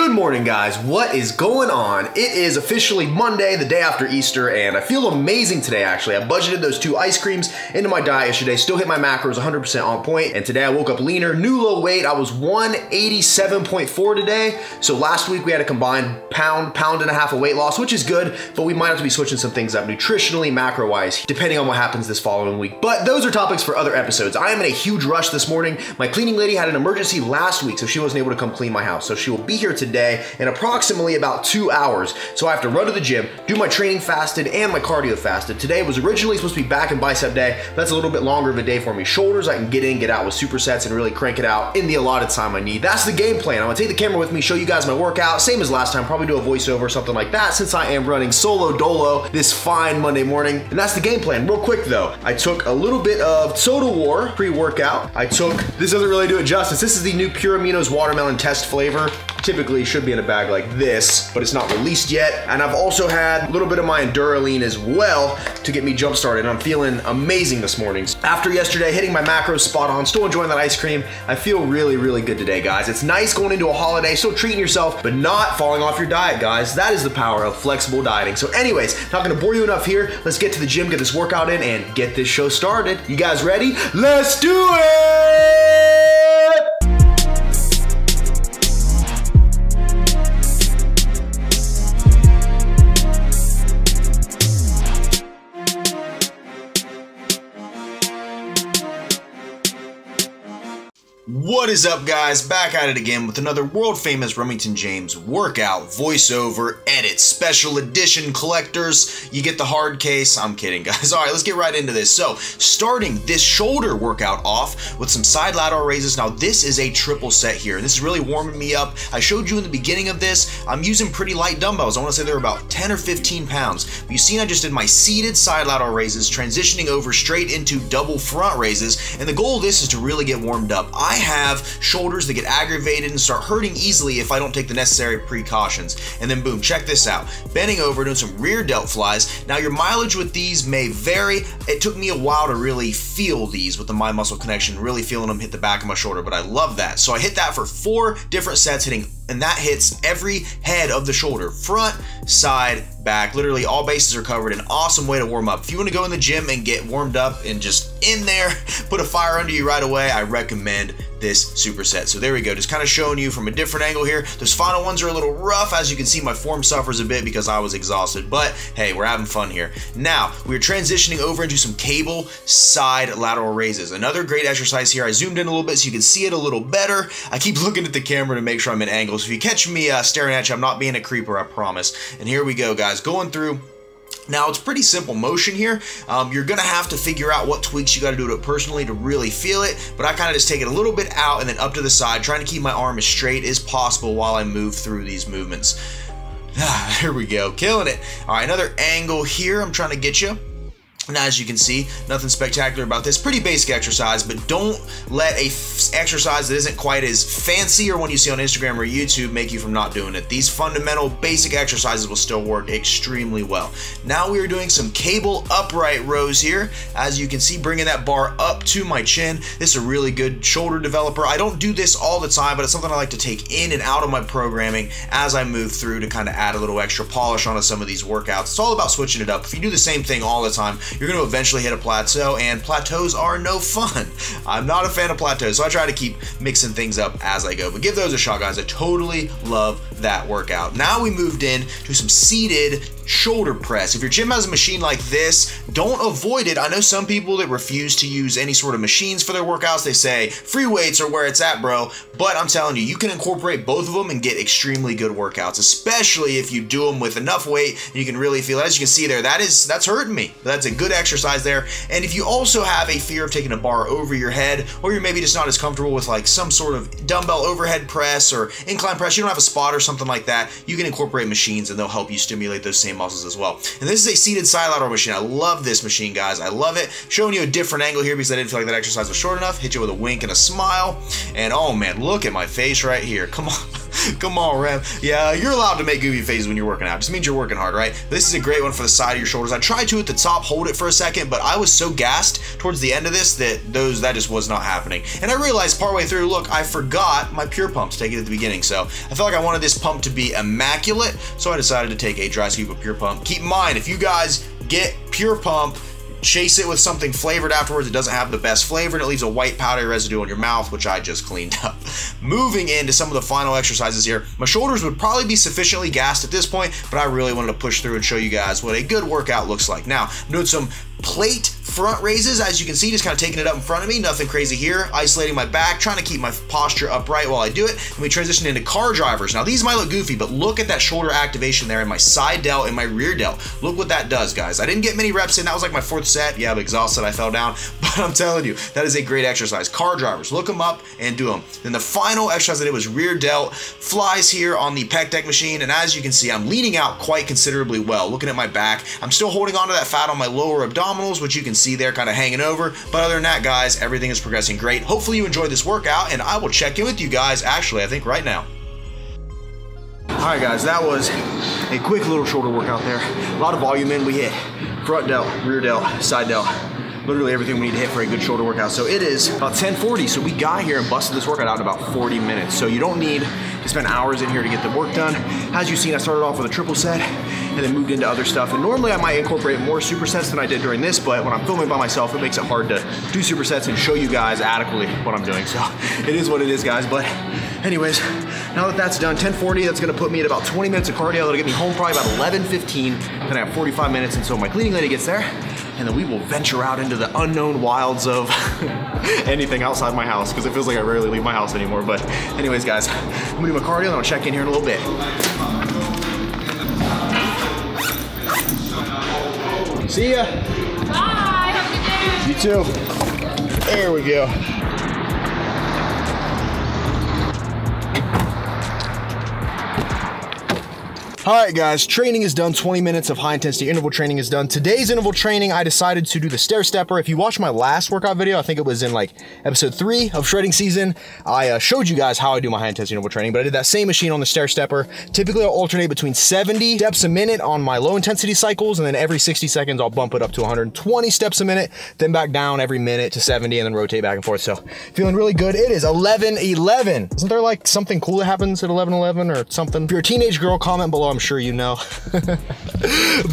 Good morning, guys. What is going on? It is officially Monday, the day after Easter, and I feel amazing today, actually. I budgeted those 2 ice creams into my diet yesterday, still hit my macros 100% on point, and today I woke up leaner, new low weight. I was 187.4 today, so last week we had a combined pound and a half of weight loss, which is good, but we might have to be switching some things up nutritionally, macro-wise, depending on what happens this following week. But those are topics for other episodes. I am in a huge rush this morning. My cleaning lady had an emergency last week, so she wasn't able to come clean my house, so she will be here today in approximately about 2 hours. So I have to run to the gym, do my training fasted and my cardio fasted. Today was originally supposed to be back and bicep day. That's a little bit longer of a day for me. Shoulders, I can get in, get out with supersets and really crank it out in the allotted time I need. That's the game plan. I'm gonna take the camera with me, show you guys my workout, same as last time, probably do a voiceover or something like that since I am running solo dolo this fine Monday morning. And that's the game plan. Real quick though, I took a little bit of Total War pre-workout. This doesn't really do it justice. This is the new Pure Aminos watermelon test flavor. Typically should be in a bag like this, but it's not released yet. And I've also had a little bit of my Enduraline as well to get me jump started. I'm feeling amazing this morning. After yesterday, hitting my macros spot on, still enjoying that ice cream, I feel really, really good today, guys. It's nice going into a holiday, still treating yourself, but not falling off your diet, guys. That is the power of flexible dieting. So anyways, not gonna bore you enough here. Let's get to the gym, get this workout in, and get this show started. You guys ready? Let's do it! What is up, guys? Back at it again with another world famous Remington James workout, voiceover, edit, special edition collectors. You get the hard case. I'm kidding, guys. All right, let's get right into this. So starting this shoulder workout off with some side lateral raises. Now this is a triple set here. This is really warming me up. I showed you in the beginning of this, I'm using pretty light dumbbells. I want to say they're about 10 or 15 pounds. But you see, I just did my seated side lateral raises, transitioning over straight into double front raises. And the goal of this is to really get warmed up. I have shoulders that get aggravated and start hurting easily if I don't take the necessary precautions. And then boom, check this out. Bending over, doing some rear delt flies. Now your mileage with these may vary. It took me a while to really feel these with the mind muscle connection, really feeling them hit the back of my shoulder, but I love that. So I hit that for 4 different sets, and that hits every head of the shoulder, front, side, back. Literally all bases are covered. An awesome way to warm up. If you want to go in the gym and get warmed up and just in there, put a fire under you right away, I recommend this superset. So there we go, just kind of showing you from a different angle here. Those final ones are a little rough. As you can see, my form suffers a bit because I was exhausted, but hey, we're having fun here. Now, we're transitioning over into some cable side lateral raises. Another great exercise here. I zoomed in a little bit so you can see it a little better. I keep looking at the camera to make sure I'm in angle. So if you catch me staring at you, I'm not being a creeper, I promise. And here we go, guys, going through. Now, it's pretty simple motion here. You're gonna have to figure out what tweaks you gotta do to it personally to really feel it, but I kind of just take it a little bit out and then up to the side, trying to keep my arm as straight as possible while I move through these movements. Here we go, killing it. All right, another angle here I'm trying to get you. Now, as you can see, nothing spectacular about this. Pretty basic exercise, but don't let a exercise that isn't quite as fancy or one you see on Instagram or YouTube make you from not doing it. These fundamental basic exercises will still work extremely well. Now we are doing some cable upright rows here. As you can see, bringing that bar up to my chin. This is a really good shoulder developer. I don't do this all the time, but it's something I like to take in and out of my programming as I move through to kind of add a little extra polish onto some of these workouts. It's all about switching it up. If you do the same thing all the time, you're going to eventually hit a plateau, and plateaus are no fun. I'm not a fan of plateaus, so I try to keep mixing things up as I go. But give those a shot, guys. I totally love that workout. Now we moved in to some seated shoulder press. If your gym has a machine like this, don't avoid it. I know some people that refuse to use any sort of machines for their workouts. They say free weights are where it's at, bro. But I'm telling you, you can incorporate both of them and get extremely good workouts, especially if you do them with enough weight and you can really feel it. As you can see there, that's hurting me. That's a good exercise there. And if you also have a fear of taking a bar over your head, or you're maybe just not as comfortable with like some sort of dumbbell overhead press or incline press, you don't have a spot or something like that, you can incorporate machines and they'll help you stimulate those same muscles as well. And this is a seated side lateral machine. I love this machine, guys. I love it. Showing you a different angle here because I didn't feel like that exercise was short enough. Hit you with a wink and a smile. And oh man, look at my face right here. Come on. Come on, Rem. Yeah, you're allowed to make goofy faces when you're working out. Just means you're working hard, right? This is a great one for the side of your shoulders. I tried to at the top hold it for a second, but I was so gassed towards the end of this that just was not happening. And I realized partway through, look, I forgot my pure pump to take it at the beginning. So I felt like I wanted this pump to be immaculate, so I decided to take a dry scoop of pure pump. Keep in mind, if you guys get pure pump, chase it with something flavored afterwards, it doesn't have the best flavor and it leaves a white powdery residue on your mouth, which I just cleaned up. Moving into some of the final exercises here, my shoulders would probably be sufficiently gassed at this point, but I really wanted to push through and show you guys what a good workout looks like. Now, note some plate front raises, as you can see, just kind of taking it up in front of me, nothing crazy here, isolating my back, trying to keep my posture upright while I do it, and we transition into car drivers. Now these might look goofy, but look at that shoulder activation there in my side delt and my rear delt. Look what that does, guys. I didn't get many reps in, that was like my 4th set. Yeah, I'm exhausted, I fell down, but I'm telling you, that is a great exercise. Car drivers, look them up and do them. Then the final exercise I did was rear delt flies here on the pec deck machine, and as you can see, I'm leaning out quite considerably well. Looking at my back, I'm still holding on to that fat on my lower abdominals, which you can see there kind of hanging over, but other than that, guys, everything is progressing great. Hopefully you enjoyed this workout, and I will check in with you guys actually, I think right now. Alright guys, that was a quick little shoulder workout there. A lot of volume in. We hit front delt, rear delt, side delt, literally everything we need to hit for a good shoulder workout. So it is about 10:40, so we got here and busted this workout out in about 40 minutes. So you don't need to spend hours in here to get the work done. As you've seen, I started off with a triple set and then moved into other stuff. And normally I might incorporate more supersets than I did during this, but when I'm filming by myself, it makes it hard to do supersets and show you guys adequately what I'm doing. So it is what it is, guys. But anyways, now that that's done, 10:40, that's gonna put me at about 20 minutes of cardio. That'll get me home probably about 11:15. Then I have 45 minutes until my cleaning lady gets there. And then we will venture out into the unknown wilds of anything outside my house, because it feels like I rarely leave my house anymore. But anyways, guys, I'm gonna do my cardio and I'll check in here in a little bit. See ya. Bye, have a good day. You too. There we go. All right, guys, training is done. 20 minutes of high intensity interval training is done. Today's interval training, I decided to do the stair stepper. If you watched my last workout video, I think it was in like episode 3 of shredding season, I showed you guys how I do my high intensity interval training, but I did that same machine on the stair stepper. Typically I'll alternate between 70 steps a minute on my low intensity cycles, and then every 60 seconds I'll bump it up to 120 steps a minute, then back down every minute to 70, and then rotate back and forth. So feeling really good. It is 11:11. Isn't there like something cool that happens at 11:11 or something? If you're a teenage girl, comment below. I'm sure you know.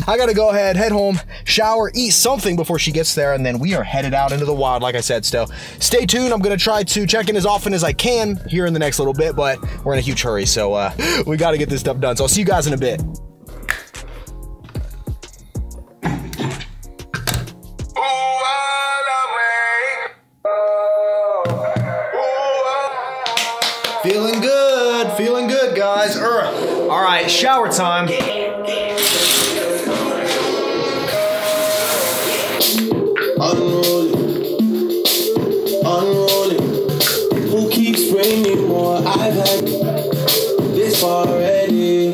I gotta go ahead, head home, shower, eat something before she gets there, and then we are headed out into the wild, like I said. So stay tuned. I'm gonna try to check in as often as I can here in the next little bit, but we're in a huge hurry, so we gotta get this stuff done. So I'll see you guys in a bit. Feeling good, guys. All right, shower time. Unrolling. Who keeps bringing more? I've had this far already.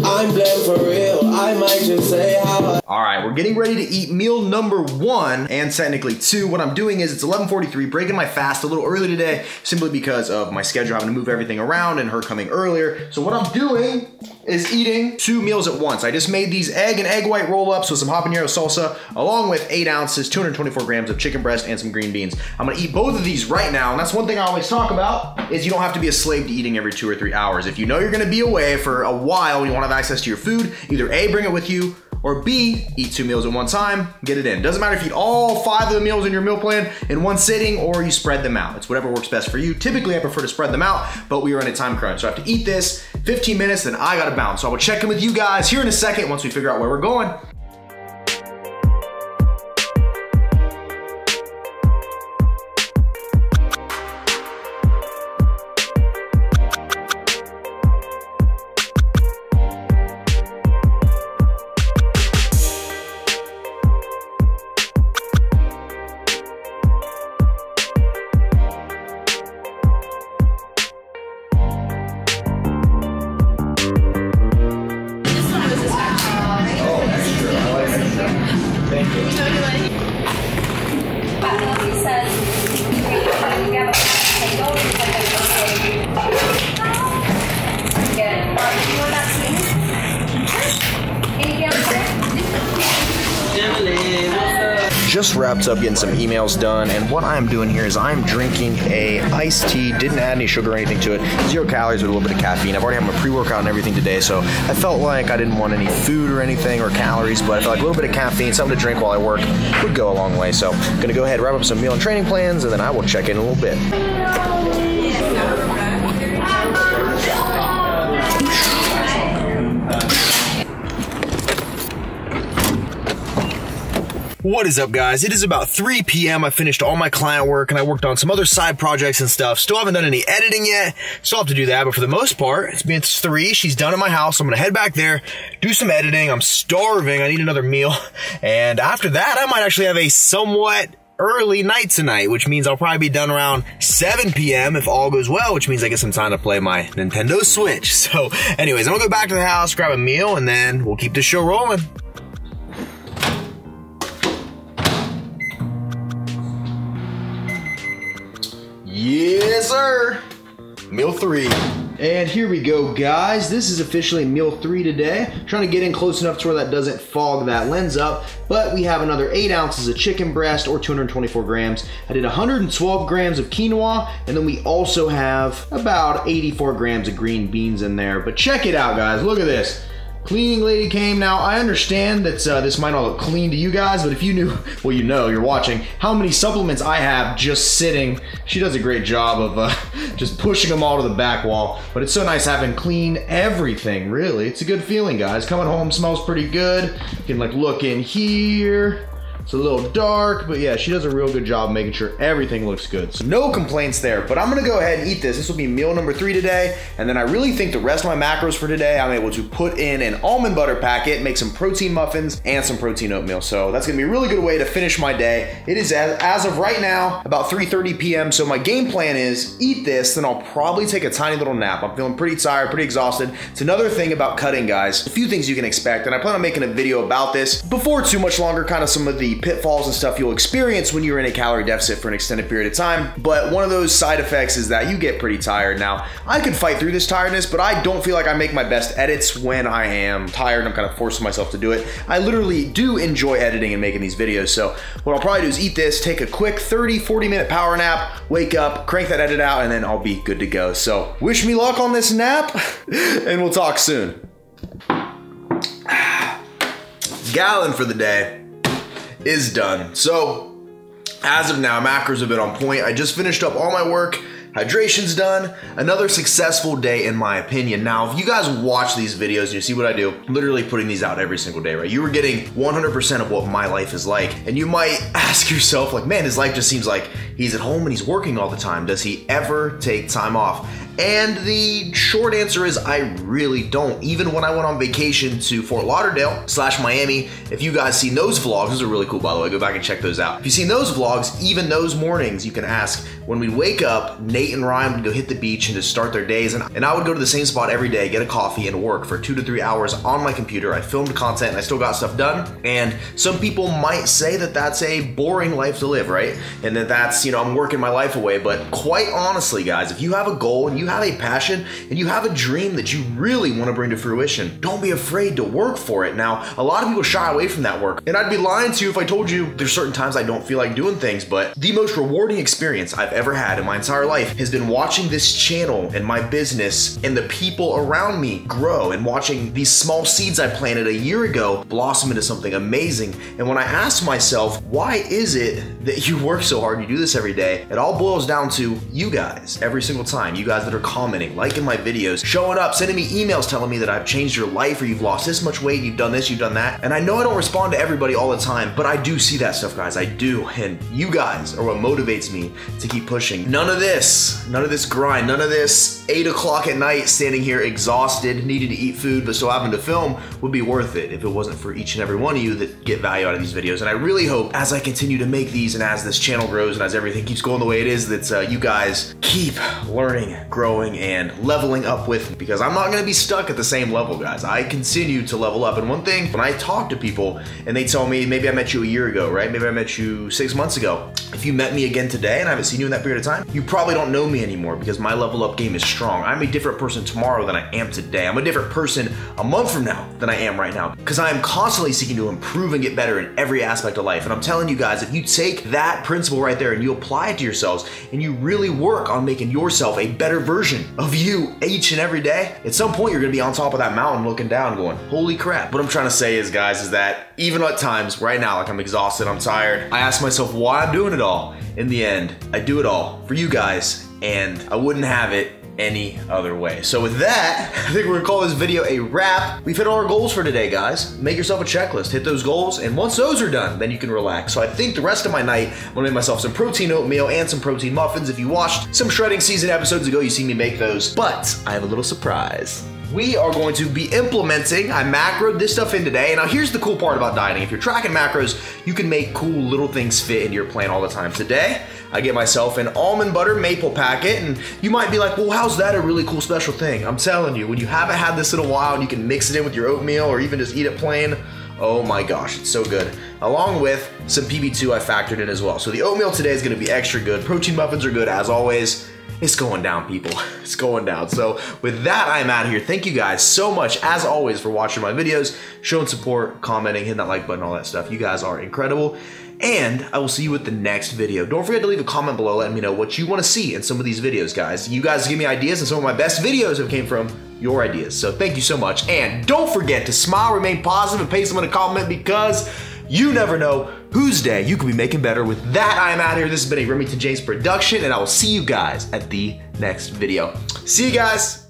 I'm blamed for real. I might just say how. All right, we're getting ready to eat meal number 1 and technically 2. What I'm doing is it's 11:43, breaking my fast a little early today simply because of my schedule, having to move everything around and her coming earlier. So what I'm doing is eating 2 meals at once. I just made these egg and egg white roll-ups with some habanero salsa, along with 8 ounces, 224 grams of chicken breast and some green beans. I'm gonna eat both of these right now, and that's one thing I always talk about, is you don't have to be a slave to eating every 2 or 3 hours. If you know you're gonna be away for a while and you wanna have access to your food, either A, bring it with you, or B, eat 2 meals at one time, get it in. Doesn't matter if you eat all 5 of the meals in your meal plan in one sitting or you spread them out. It's whatever works best for you. Typically, I prefer to spread them out, but we are in a time crunch. So I have to eat this, 15 minutes, then I gotta bounce. So I will check in with you guys here in a second once we figure out where we're going. just wrapped up getting some emails done, and what I'm doing here is I'm drinking a iced tea, didn't add any sugar or anything to it, 0 calories with a little bit of caffeine. I've already had my pre-workout and everything today, so I felt like I didn't want any food or anything or calories, but I felt like a little bit of caffeine, something to drink while I work would go a long way. So I'm gonna go ahead, wrap up some meal and training plans, and then I will check in a little bit. What is up, guys? It is about 3 p.m. I finished all my client work and I worked on some other side projects and stuff. Still haven't done any editing yet. Still have to do that, but for the most part, it's 3. She's done at my house. I'm gonna head back there, do some editing. I'm starving. I need another meal. And after that, I might actually have a somewhat early night tonight, which means I'll probably be done around 7 p.m. if all goes well, which means I get some time to play my Nintendo Switch. So anyways, I'm gonna go back to the house, grab a meal, and then we'll keep the show rolling. Yes, sir. Meal 3. And here we go, guys. This is officially meal 3 today. Trying to get in close enough to where that doesn't fog that lens up. But we have another 8 ounces of chicken breast, or 224 grams. I did 112 grams of quinoa, and then we also have about 84 grams of green beans in there. But check it out, guys. Look at this. Cleaning lady came. Now, I understand that this might not look clean to you guys, but if you knew, well, you know, you're watching, how many supplements I have just sitting. She does a great job of just pushing them all to the back wall. But it's so nice having clean everything, really. It's a good feeling, guys. Coming home smells pretty good. You can, like, look in here. It's a little dark, but yeah, she does a real good job making sure everything looks good. So no complaints there, but I'm gonna go ahead and eat this. This will be meal number 3 today, and then I really think the rest of my macros for today, I'm able to put in an almond butter packet, make some protein muffins, and some protein oatmeal. So that's gonna be a really good way to finish my day. It is, as of right now, about 3:30 p.m., so my game plan is eat this, then I'll probably take a tiny little nap. I'm feeling pretty tired, pretty exhausted. It's another thing about cutting, guys. A few things you can expect, and I plan on making a video about this before too much longer, kind of some of the pitfalls and stuff you'll experience when you're in a calorie deficit for an extended period of time. But one of those side effects is that you get pretty tired. Now, I could fight through this tiredness, but I don't feel like I make my best edits when I am tired and I'm kind of forcing myself to do it. I literally do enjoy editing and making these videos. So what I'll probably do is eat this, take a quick 30-40 minute power nap, wake up, crank that edit out, and then I'll be good to go. So wish me luck on this nap, and we'll talk soon. Gallon for the day is done. So as of now, macros have been on point. I just finished up all my work. Hydration's done. Another successful day in my opinion. Now, if you guys watch these videos and you see what I do, I'm literally putting these out every single day, right? You are getting 100% of what my life is like. And you might ask yourself, like, man, his life just seems like he's at home and he's working all the time. Does he ever take time off? And the short answer is I really don't. Even when I went on vacation to Fort Lauderdale / Miami, if you guys seen those vlogs, those are really cool, by the way, go back and check those out. If you've seen those vlogs, even those mornings, you can ask, when we'd wake up, Nate and Ryan would go hit the beach and just start their days, and I would go to the same spot every day, get a coffee, and work for 2 to 3 hours on my computer. I filmed content and I still got stuff done. And some people might say that that's a boring life to live, right? And that that's, you know, I'm working my life away. But quite honestly, guys, if you have a goal and you have a passion and you have a dream that you really want to bring to fruition, don't be afraid to work for it. Now, a lot of people shy away from that work, and I'd be lying to you if I told you there's certain times I don't feel like doing things, but the most rewarding experience I've ever had in my entire life has been watching this channel and my business and the people around me grow, and watching these small seeds I planted a year ago blossom into something amazing. And when I asked myself, why is it that you work so hard, you do this every day, it all boils down to you guys every single time. You guys that are commenting, liking my videos, showing up, sending me emails telling me that I've changed your life, or you've lost this much weight, you've done this, you've done that. And I know I don't respond to everybody all the time, but I do see that stuff, guys. I do. And you guys are what motivates me to keep pushing. None of this grind, none of this 8 o'clock at night standing here exhausted, needing to eat food, but still having to film would be worth it if it wasn't for each and every one of you that get value out of these videos. And I really hope as I continue to make these and as this channel grows and as everything keeps going the way it is, that you guys keep learning, growing, growing and leveling up with me, because I'm not gonna be stuck at the same level, guys. I continue to level up. And one thing, when I talk to people and they tell me, maybe I met you a year ago, right? Maybe I met you 6 months ago. If you met me again today and I haven't seen you in that period of time, you probably don't know me anymore, because my level up game is strong. I'm a different person tomorrow than I am today. I'm a different person a month from now than I am right now, because I am constantly seeking to improve and get better in every aspect of life. And I'm telling you guys, if you take that principle right there and you apply it to yourselves and you really work on making yourself a better version of you each and every day, at some point you're gonna be on top of that mountain looking down going, holy crap. What I'm trying to say is, guys, is that even at times right now, like I'm exhausted, I'm tired, I ask myself why I'm doing it all. In the end, I do it all for you guys, and I wouldn't have it any other way. So with that, I think we're gonna call this video a wrap. We've hit all our goals for today, guys. Make yourself a checklist, hit those goals, and once those are done, then you can relax. So I think the rest of my night, I'm gonna make myself some protein oatmeal and some protein muffins. If you watched some shredding season episodes ago, you see me make those, but I have a little surprise. We are going to be implementing, I macroed this stuff in today. Now here's the cool part about dieting. If you're tracking macros, you can make cool little things fit into your plan all the time. Today, I get myself an almond butter maple packet, and you might be like, well, how's that a really cool special thing? I'm telling you, when you haven't had this in a while and you can mix it in with your oatmeal or even just eat it plain, oh my gosh, it's so good. Along with some PB2 I factored in as well. So the oatmeal today is gonna be extra good. Protein muffins are good as always. It's going down, people. It's going down. So with that, I'm out of here. Thank you guys so much, as always, for watching my videos, showing support, commenting, hitting that like button, all that stuff. You guys are incredible. And I will see you with the next video. Don't forget to leave a comment below letting me know what you want to see in some of these videos, guys. You guys give me ideas, and some of my best videos have came from your ideas. So thank you so much. And don't forget to smile, remain positive, and pay someone a compliment, because you never know whose day you could be making better. With that, I am out of here. This has been a Remington James production, and I will see you guys at the next video. See you guys.